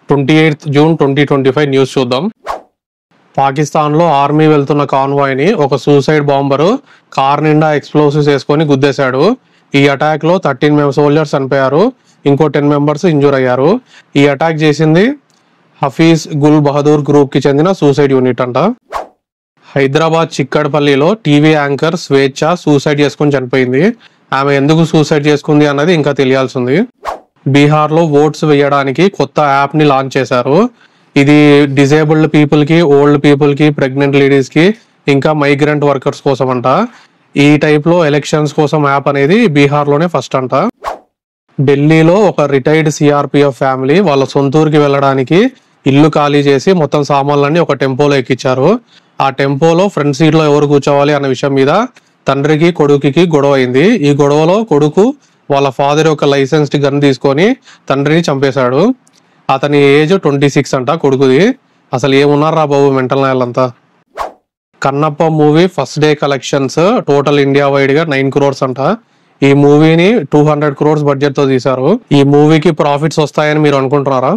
28th June 2025 news చూద్దాం. పాకిస్తాన్లో army వెళ్తున్న కాన్వాయ్ని ఒక సూసైడ్ బాంబరు కార్ నిండా ఎక్స్ప్లోసివ్స్ వేసుకొని గుద్దేశాడు. ఈ అటాక్లో 13 సోల్జర్స్ చనిపోయారు, ఇంకో 10 మెంబర్స్ ఇంజూర్ అయ్యారు. ఈ అటాక్ చేసింది హఫీజ్ గుల్ బహదూర్ గ్రూప్కి చెందిన సూసైడ్ యూనిట్ అంట. హైదరాబాద్ చిక్కడపల్లిలో టీవీ యాంకర్ స్వేచ్ఛ సూసైడ్ చేసుకుని చనిపోయింది. ఆమె ఎందుకు సూసైడ్ చేసుకుంది అన్నది ఇంకా తెలియాల్సింది. బీహార్లో ఓట్స్ వేయడానికి కొత్త యాప్ని లాంచ్ చేశారు. ఇది డిజేబుల్డ్ పీపుల్కి, ఓల్డ్ పీపుల్కి, ప్రెగ్నెంట్ లేడీస్కి, ఇంకా మైగ్రెంట్ వర్కర్స్ కోసం అంట. ఈ టైప్లో ఎలక్షన్స్ కోసం యాప్ అనేది బీహార్లోనే ఫస్ట్ అంట. ఢిల్లీలో ఒక రిటైర్డ్ సిఆర్పిఎఫ్ ఫ్యామిలీ వాళ్ళ సొంతూరుకి వెళ్ళడానికి ఇల్లు ఖాళీ చేసి మొత్తం సామాన్లన్నీ ఒక టెంపోలో ఎక్కించారు. ఆ టెంపోలో ఫ్రంట్ సీట్లో ఎవరు కూర్చోవాలి అన్న విషయం మీద తండ్రికి కొడుకుకి గొడవ అయింది. ఈ గొడవలో కొడుకు వాళ్ళ ఫాదర్ యొక్క లైసెన్స్డ్ గన్ తీసుకొని తండ్రిని చంపేశాడు. అతని ఏజ్ 26 అంట కొడుకుది. అసలు ఏమున్నారా బాబు మెంటల్ నాయాలంతా. Kannappa movie first day collections total India wide గా 9 crores అంట. ఈ మూవీని 200 crores బడ్జెట్ తో తీశారు. ఈ మూవీకి ప్రాఫిట్స్ వస్తాయని మీరు అనుకుంటున్నారా?